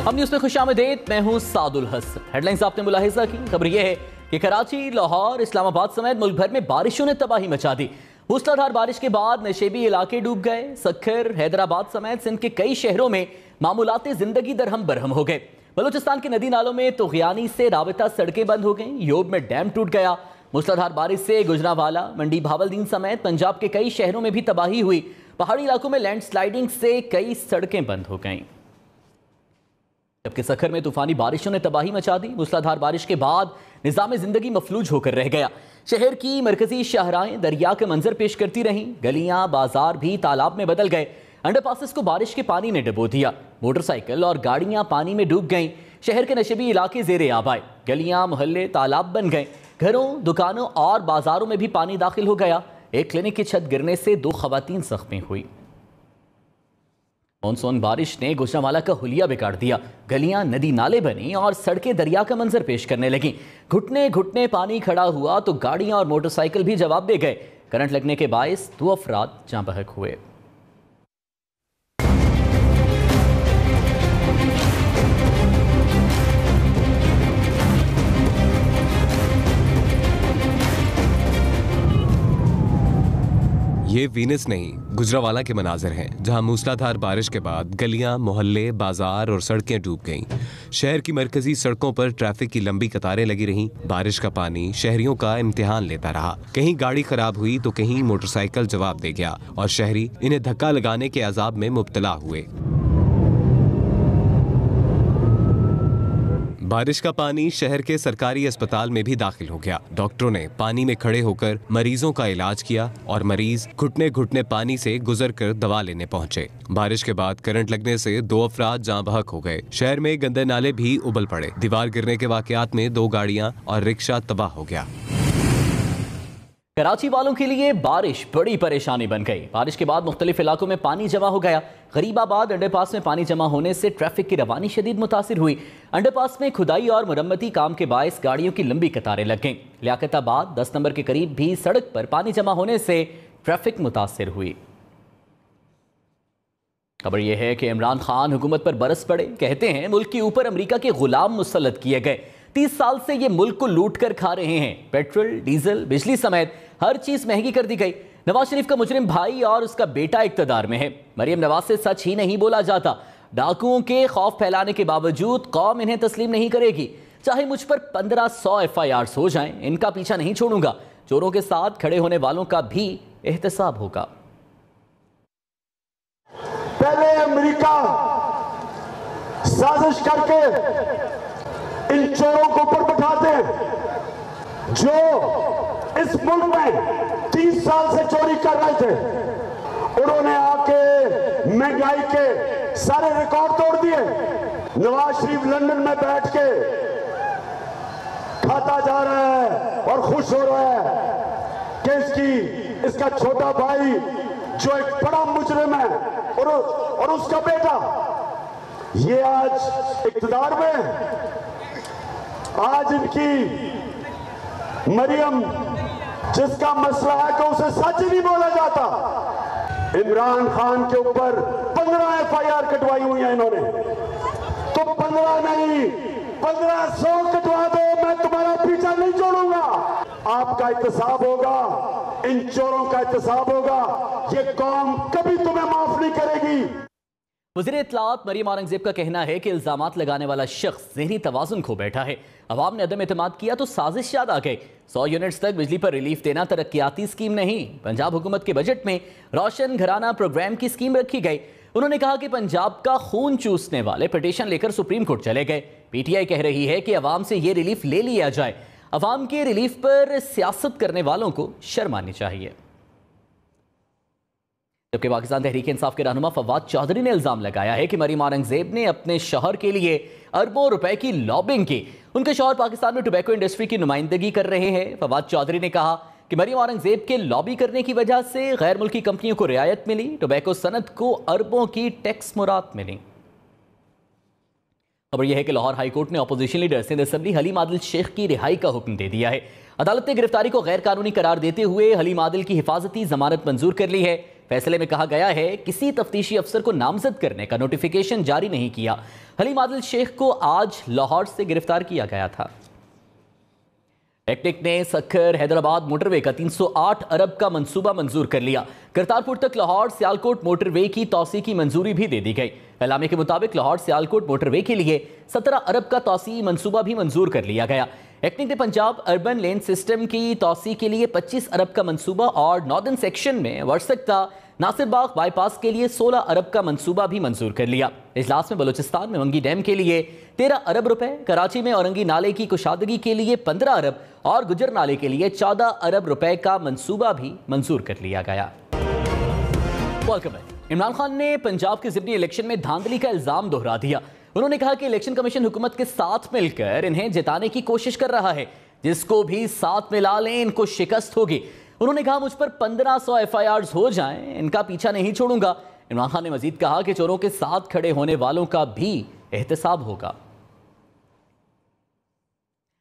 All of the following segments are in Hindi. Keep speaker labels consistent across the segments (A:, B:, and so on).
A: हम न्यूज़ में खुशामदीद, मैं हूं सादुल हसन। हेडलाइंस आपने मुलाहिजा की। खबर यह है कि कराची, लाहौर, इस्लामाबाद समेत मुल्क भर में बारिशों ने तबाही मचा दी। मूसलाधार बारिश के बाद नशेबी इलाके डूब गए। सक्खर, हैदराबाद समेत सिंध के कई शहरों में मामूलाती जिंदगी दरहम बरहम हो गए। बलूचिस्तान के नदी नालों में तुग़यानी से राबता सड़कें बंद हो गईं। योब में डैम टूट गया। मूसलाधार बारिश से गुजरांवाला, मंडी, भावलदीन समेत पंजाब के कई शहरों में भी तबाही हुई। पहाड़ी इलाकों में लैंडस्लाइडिंग से कई सड़कें बंद हो गईं, जबकि सक्खर में तूफानी बारिशों ने तबाही मचा दी। मूसलाधार बारिश के बाद निज़ाम जिंदगी मफलूज होकर रह गया। शहर की मरकजी शाहराहें दरिया के मंजर पेश करती रहीं। गलियां, बाजार भी तालाब में बदल गए। अंडरपासेस को बारिश के पानी ने डुबो दिया। मोटरसाइकिल और गाड़ियां पानी में डूब गईं। शहर के नशेबी इलाके ज़ेरे आब आए। गलियां, मोहल्ले तालाब बन गए। घरों, दुकानों और बाजारों में भी पानी दाखिल हो गया। एक क्लिनिक की छत गिरने से 2 खवातीन जख्मी हुई। मानसून बारिश ने गुजरांवाला का हुलिया बिगाड़ दिया। गलियां नदी नाले बनी और सड़कें दरिया का मंजर पेश करने लगी। घुटने घुटने पानी खड़ा हुआ तो गाड़ियां और मोटरसाइकिल भी जवाब दे गए। करंट लगने के बायस 2 अफराद जाँ बहक हुए।
B: ये वीनस नहीं, गुजरांवाला के मनाजिर हैं, जहां मूसलाधार बारिश के बाद गलियां, मोहल्ले, बाजार और सड़कें डूब गईं। शहर की मरकजी सड़कों पर ट्रैफिक की लंबी कतारें लगी रहीं। बारिश का पानी शहरियों का इम्तिहान लेता रहा। कहीं गाड़ी खराब हुई तो कहीं मोटरसाइकिल जवाब दे गया और शहरी इन्हें धक्का लगाने के अजाब में मुब्तला हुए। बारिश का पानी शहर के सरकारी अस्पताल में भी दाखिल हो गया। डॉक्टरों ने पानी में खड़े होकर मरीजों का इलाज किया और मरीज घुटने घुटने पानी से गुजरकर दवा लेने पहुंचे। बारिश के बाद करंट लगने से 2 अफराद जाँ बहक हो गए। शहर में गंदे नाले भी उबल पड़े। दीवार गिरने के वाकयात में 2 गाड़ियां और रिक्शा तबाह हो गया।
A: कराची वालों के लिए बारिश बड़ी परेशानी बन गई। बारिश के बाद मुख्तलिफ इलाकों में पानी जमा हो गया। गरीबाबाद अंडरपास में पानी जमा होने से ट्रैफिक की रवानी शदीद मुतासिर हुई। अंडरपास में खुदाई और मुरम्मती काम के बायस गाड़ियों की लंबी कतारें लग गईं। लियाकताबाद 10 नंबर के करीब भी सड़क पर पानी जमा होने से ट्रैफिक मुतासिर हुई। खबर यह है कि इमरान खान हुकूमत पर बरस पड़े। कहते हैं मुल्क के ऊपर अमेरिका के गुलाम मुसल्लत किए गए। 30 साल से ये मुल्क को लूट कर खा रहे हैं। पेट्रोल, डीजल, बिजली समेत हर चीज महंगी कर दी गई। नवाज शरीफ का मुजरिम भाई और उसका बेटा इक्तदार में है। मरियम नवाज से सच ही नहीं बोला जाता। डाकुओं के खौफ फैलाने के बावजूद कौम इन्हें तस्लीम नहीं करेगी। चाहे मुझ पर 1500 FIRs हो जाएं, इनका पीछा नहीं छोड़ूंगा। चोरों के साथ खड़े होने वालों का भी एहतसाब होगा।
C: पहले अमेरिका साजिश करके इन चोरों को ऊपर बैठाते जो इस मुल्क में 30 साल से चोरी कर रहे थे। उन्होंने आके महंगाई के सारे रिकॉर्ड तोड़ दिए। नवाज शरीफ लंदन में बैठ के खाता जा रहा है और खुश हो रहा है कि इसका छोटा भाई जो एक बड़ा मुजरिम है और उसका बेटा ये आज इक़्तिदार में। आज इनकी मरियम जिसका मसला है कि उसे सच नहीं बोला जाता। इमरान खान के ऊपर 15 FIR कटवाई हुई है इन्होंने, तो 15 नहीं 1500 कटवा दो, मैं तुम्हारा पीछा नहीं छोड़ूंगा। आपका एहतसाब होगा, इन चोरों का एहतसाब होगा। ये कौम कभी तुम्हें माफ नहीं करेगी।
A: वज़ीर इत्तलाआत मरियम औरंगज़ेब का कहना है कि इल्ज़ामात लगाने वाला शख्स ज़हनी तवाज़ुन खो बैठा है। अवाम ने अदम एतमाद किया तो साजिश याद आ गई। 100 यूनिट्स तक बिजली पर रिलीफ देना तरक्याती स्कीम नहीं। पंजाब हुकूमत के बजट में रोशन घराना प्रोग्राम की स्कीम रखी गई। उन्होंने कहा कि पंजाब का खून चूसने वाले पिटीशन लेकर सुप्रीम कोर्ट चले गए। PTI कह रही है कि अवाम से ये रिलीफ ले लिया जाए। अवाम के रिलीफ पर सियासत करने वालों को शर्म आनी चाहिए। जबकि पाकिस्तान तहरीक इंसाफ के रहनुमा फवाद चौधरी ने इल्जाम लगाया है कि मरियम औरंगज़ेब ने अपने शौहर के लिए अरबों रुपए की लॉबिंग की। उनके शौहर पाकिस्तान में टोबैको इंडस्ट्री की नुमाइंदगी कर रहे हैं। फवाद चौधरी ने कहा कि मरियम औरंगज़ेब के लॉबी करने की वजह से गैर मुल्की कंपनियों को रियायत मिली। टोबैको सनत को अरबों की टैक्स मुराद मिली। खबर यह है कि लाहौर हाईकोर्ट ने opposition leader Sindh assembly Haleem Adil Sheikh की रिहाई का हुक्म दे दिया है। अदालत ने गिरफ्तारी को गैर कानूनी करार देते हुए हलीम आदिल की हिफाजती जमानत मंजूर कर ली है। फैसले में कहा गया है किसी तफ्तीशी अफसर को नामजद करने का नोटिफिकेशन जारी नहीं किया। हलीम आदिल शेख को आज लाहौर से गिरफ्तार किया गया था। टेक्निक ने सक्खर हैदराबाद मोटरवे का 308 अरब का मंसूबा मंजूर कर लिया। करतारपुर तक लाहौर सियालकोट मोटरवे की तौसी की मंजूरी भी दे दी गई। एलामे के मुताबिक लाहौर सियालकोट मोटरवे के लिए 17 अरब का तौसी मंसूबा भी मंजूर कर लिया गया। टेक्निक ने पंजाब अर्बन लेन सिस्टम की तौसी के लिए 25 अरब का मंसूबा और नॉर्दर्न सेक्शन में वर्सकता नासिरबाग बाईपास के लिए 16 अरब का मंसूबा भी मंजूर कर लिया। इजलास में बलूचिस्तान में वंगी डैम के लिए 13 अरब रुपए, कराची में औरंगी नाले की कुशादगी के लिए 15 अरब और गुजर नाले के लिए 14 अरब रुपए का मंसूबा भी मंजूर कर लिया गया। इमरान खान ने पंजाब के ज़िमनी इलेक्शन में धांधली का इल्जाम दोहरा दिया। उन्होंने कहा कि इलेक्शन कमीशन हुकूमत के साथ मिलकर इन्हें जिताने की कोशिश कर रहा है, जिसको भी साथ मिला लें इनको शिकस्त होगी। उन्होंने कहा मुझ पर 1500 FIRs हो जाएं, इनका पीछा नहीं छोड़ूंगा। इमरान खान ने मजीद कहा कि चोरों के साथ खड़े होने वालों का भी एहतसाब होगा।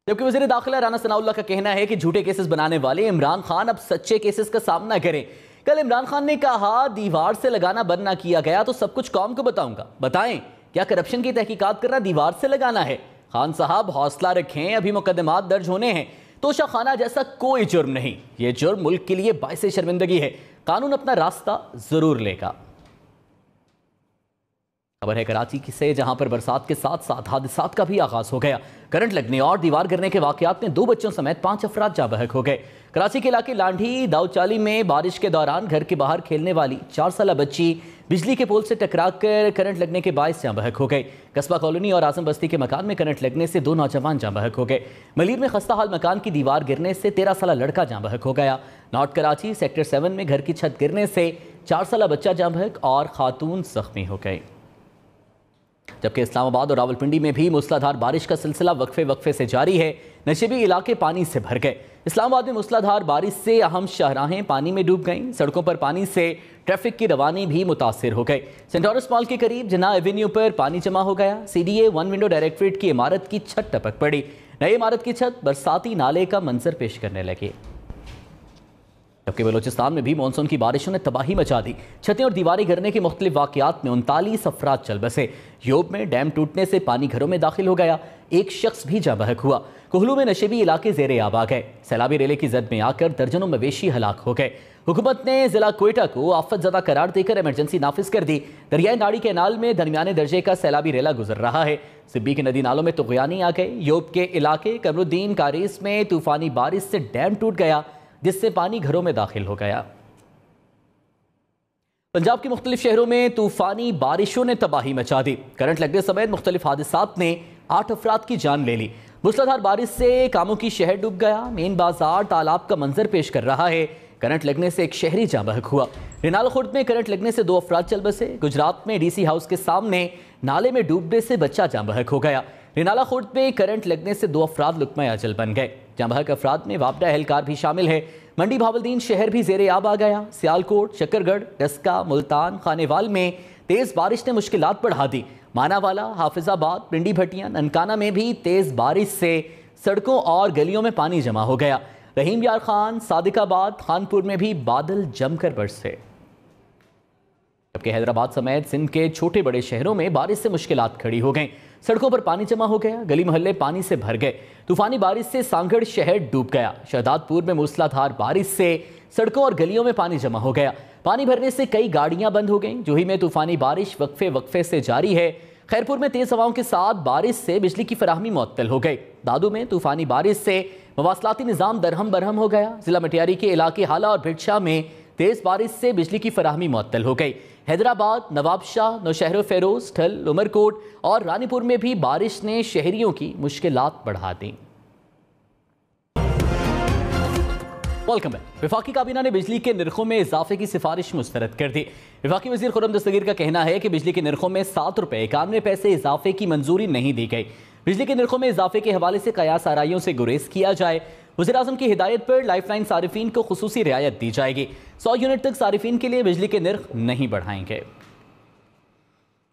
A: जबकि वज़ीर दाखिला राना सनाउल्लाह का कहना है कि झूठे केसेस बनाने वाले इमरान खान अब सच्चे केसेस का सामना करें। कल इमरान खान ने कहा दीवार से लगाना बंद ना किया गया तो सब कुछ कौम को बताऊंगा। बताएं क्या करप्शन की तहकीकात करना दीवार से लगाना है? खान साहब हौसला रखें, अभी मुकदमात दर्ज होने हैं। तोशा खाना जैसा कोई जुर्म नहीं, ये जुर्म मुल्क के लिए बाइसे शर्मिंदगी है। कानून अपना रास्ता जरूर लेगा। खबर है कराची से, जहां पर बरसात के साथ साथ हादसात का भी आगाज हो गया। करंट लगने और दीवार गिरने के वाकयात में 2 बच्चों समेत 5 अफराद जाँ बहक हो गए। कराची के इलाके लांढी दाऊचाली में बारिश के दौरान घर के बाहर खेलने वाली 4 साला बच्ची बिजली के पोल से टकराकर करंट लगने के बायस जाँ बहक हो गई। कस्बा कॉलोनी और आजम बस्ती के मकान में करंट लगने से 2 नौजवान जाँ बहक हो गए। मलीर में खस्ता हाल मकान की दीवार गिरने से 13 साला लड़का जाँ बहक हो गया। नॉर्थ कराची सेक्टर 7 में घर की छत गिरने से 4 साला बच्चा जाँ बहक और खातून जख्मी हो गई। जबकि इस्लामाबाद और रावलपिंडी में भी मूसलाधार बारिश का सिलसिला वक्फे से जारी है। नशेबी इलाके पानी से भर गए। इस्लामाबाद में मूसलाधार बारिश से अहम शाहराहें पानी में डूब गईं। सड़कों पर पानी से ट्रैफिक की रवानी भी मुतासिर हो गई। सेंटोरस मॉल के करीब जिन्ना एवेन्यू पर पानी जमा हो गया। CDA 1 विंडो डायरेक्टरेट की इमारत की छत टपक पड़ी। नई इमारत की छत बरसाती नाले का मंजर पेश करने लगी। जबकि बलूचिस्तान में भी मानसून की बारिशों ने तबाही मचा दी। छतें और दीवारें गिरने के मुख्तलिफ वाकयात में 39 अफराद चल बसे। योब में डैम टूटने से पानी घरों में दाखिल हो गया। एक शख्स भी जाँ बहक हुआ। कोहलू में नशेबी इलाके ज़ेरे आब आ गए। सैलाबी रेले की जद में आकर दर्जनों मवेशी हलाक हो गए। हुकूमत ने जिला क्वेटा को आफत ज़दा करार देकर इमरजेंसी नाफिज कर दी। दरियाई नाड़ी कैनाल में दरमियाने दर्जे का सैलाबी रेला गुजर रहा है। सिब्बी के नदी नालों में तुग़यानी आ गए। योब के इलाके कमरुद्दीन कारिस में तूफानी बारिश से डैम टूट गया, जिससे पानी घरों में दाखिल हो गया। पंजाब के मुख्तलिफ शहरों में तूफानी बारिशों ने तबाही मचा दी। करंट लगने समेत मुख्तलिफ हादसात ने 8 अफराद की जान ले ली। मूसलाधार बारिश से कामों की शहर डूब गया। मेन बाजार तालाब का मंजर पेश कर रहा है। करंट लगने से एक शहरी जाँ बहक हुआ। रिनाल खुर्द में करंट लगने से 2 अफराद चल बसे। गुजरात में DC हाउस के सामने नाले में डूबने से बच्चा जाँ बहक हो गया। रिनाला खुर्द में करंट लगने से 2 अफराद लुत्मा अजल बन गए। जाँ बहक अफराद में वापडा एहलकार भी शामिल है। मंडी भावलदीन शहर भी ज़ेरे आब आ गया। सियालकोट, शकरगढ़, डस्का, मुल्तान, खानेवाल में तेज़ बारिश ने मुश्किलात बढ़ा दी। मानावाला, हाफिजाबाद, पिंडी भटियां, ननकाना में भी तेज़ बारिश से सड़कों और गलियों में पानी जमा हो गया। रहीम यार खान, सादिकाबाद, खानपुर में भी बादल जमकर बरसे। जबकि हैदराबाद समेत सिंध के छोटे बड़े शहरों में बारिश से मुश्किलात खड़ी हो गईं। सड़कों पर पानी जमा हो गया। गली मोहल्ले पानी से भर गए। तूफानी बारिश से सांगड़ शहर डूब गया। शहदादपुर में मूसलाधार बारिश से सड़कों और गलियों में पानी जमा हो गया। पानी भरने से कई गाड़ियां बंद हो गईं। जोही में तूफानी बारिश वक्फे से जारी है। खैरपुर में तेज हवाओं के साथ बारिश से बिजली की फराहमी मुअत्तल हो गई। दादू में तूफानी बारिश से मवासलाती निज़ाम दरहम बरहम हो गया। जिला मटियारी के इलाके हाला और भिटशा में तेज बारिश से बिजली की फराहमी मुअत्तल हो गई। हैदराबाद, नवाबशाह, नौशहर फेरोज, ठल, उमरकोट और रानीपुर में भी बारिश ने शहरियों की मुश्किलात बढ़ा दी। Welcome back. वफाकी काबीना ने बिजली के निर्खों में इजाफे की सिफारिश मुस्तरद कर दी। वफाकी वजीर खुर्रम दस्तगीर का कहना है कि बिजली के निर्खों में 7 रुपये 91 पैसे इजाफे की मंजूरी नहीं दी गई। बिजली के निर्खों में इजाफे के हवाले से कयास आराइयों से गुरेज किया जाए। वज़ीर आज़म की हिदायत पर लाइफलाइन सारिफीन को खुसूसी रियायत दी जाएगी। 100 यूनिट तक सारिफीन के लिए बिजली के निर्ख नहीं बढ़ाएंगे।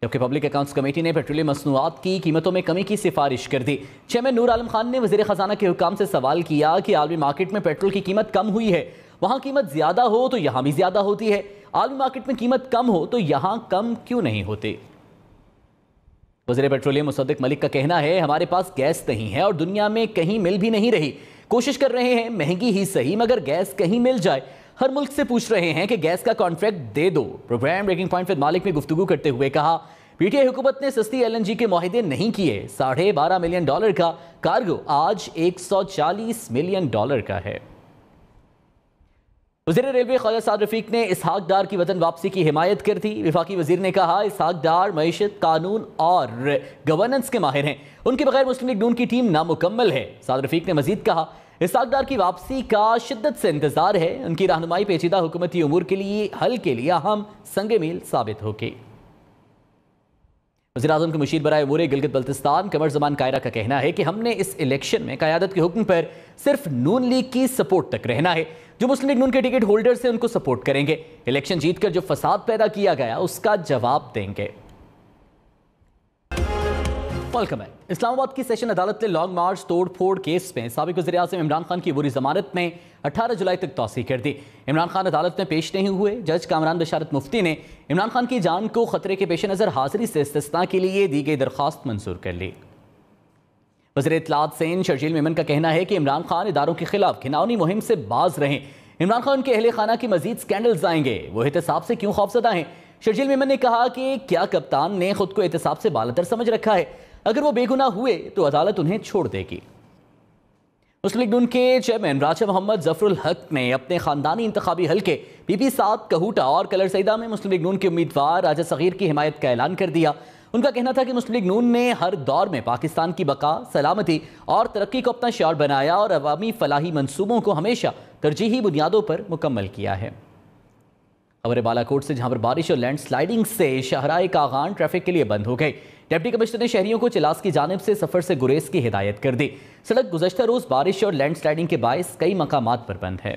A: जबकि पब्लिक अकाउंट्स कमेटी ने पेट्रोलियम मसनूआत की कीमतों में कमी की सिफारिश कर दी। चेयरमैन नूर आलम खान ने वज़ीर ख़जाना के हुकाम से सवाल किया कि आलमी मार्केट में पेट्रोल की कीमत कम हुई है, वहाँ कीमत ज़्यादा हो तो यहाँ भी ज़्यादा होती है। आलमी मार्केट में कीमत कम हो तो यहां कम क्यों नहीं होती? वज़ीर पेट्रोलियम मुसद्दिक मलिक का कहना है, हमारे पास गैस नहीं है और दुनिया में कहीं मिल भी नहीं रही। कोशिश कर रहे हैं, महंगी ही सही, मगर गैस कहीं मिल जाए। हर मुल्क से पूछ रहे हैं कि गैस का कॉन्ट्रैक्ट दे दो। प्रोग्राम ब्रेकिंग पॉइंट विद मालिक में गुफ्तगू करते हुए कहा, पीटीआई हुकूमत ने सस्ती LNG के मुआहदे नहीं किए। $12.5 मिलियन का कार्गो आज $140 मिलियन का है। वज़ीर रेलवे ख्वाजा साद रफीक ने इसहाक डार की वतन वापसी की हिमायत कर दी। वफाकी वज़ीर ने कहा, इसहाक डार मईशत, कानून और गवर्नेंस के माहिर हैं, उनके बगैर मुस्लिम लीग नून की टीम नामुकम्मल है। साद रफीक ने मजीद कहा, इसहाक डार की वापसी का शिद्दत से इंतजार है। उनकी रहनुमाई पेचीदा हुकूमती उमूर के लिए हल के लिए अहम संग मील साबित होगी। वज़ीर-ए-आज़म के मुशीर बराए उमूर गिलगित बल्तिस्तान कमर ज़मान कायरा का कहना है कि हमने इस इलेक्शन में क़यादत के हुक्म पर सिर्फ नून लीग की सपोर्ट तक रहना है। जो मुस्लिम लीग नून के टिकट होल्डर्स हैं उनको सपोर्ट करेंगे। इलेक्शन जीतकर जो फसाद पैदा किया गया उसका जवाब देंगे। वेलकम है। इस्लामाबाद की सेशन अदालत ने लॉन्ग मार्च तोड़ फोड़ केस में साबिक वज़ीर-ए-आज़म इमरान खान की अबूरी जमानत में 18 जुलाई तक तौसीह कर दी। इमरान खान अदालत में पेश नहीं हुए। जज कामरान बशारत मुफ्ती ने इमरान खान की जान को खतरे के पेश नज़र हाजिरी से इस्तिस्ना के लिए दी गई दरख्वास्त मंजूर कर ली। वज़ीर इत्तलात सेन शर्जील मेमन का कहना है कि इमरान खान इदारों के खिलाफ घिनौनी मुहिम से बाज रहें। इमरान खान के अहले खाना की मजीद स्कैंडल्स आएंगे, वो एहतसाब से क्यों खौफजदा हैं? शर्जील मेमन ने कहा कि क्या कप्तान ने खुद को एहतसाब से बालातर समझ रखा है? अगर वो बेगुनाह हुए तो अदालत उन्हें छोड़ देगी। मुस्लिम लीग नून के चेयरमैन राजा मोहम्मद जफरुल हक ने अपने खानदानी इंतखाबी हल्के PP7 कहूटा और कलर सईदा में मुस्लिम लीग नून के उम्मीदवार राजा सगीर की हिमायत का ऐलान कर दिया। उनका कहना था कि मुस्लिम लीग नून ने हर दौर में पाकिस्तान की बका, सलामती और तरक्की को अपना शिआर बनाया और अवामी फलाही मंसूबों को हमेशा तरजीही बुनियादों पर मुकम्मल किया है। खबर बालाकोट से, जहां पर बारिश और लैंड स्लाइडिंग से शाहराए कागान ट्रैफिक के लिए बंद हो गई। डिप्टी कमिश्नर ने शहरियों को चिलास की जानिब से सफर से गुरेज की हिदायत कर दी। सड़क गुज़श्ता रोज बारिश और लैंड स्लाइडिंग के बायस कई मकामात पर बंद है।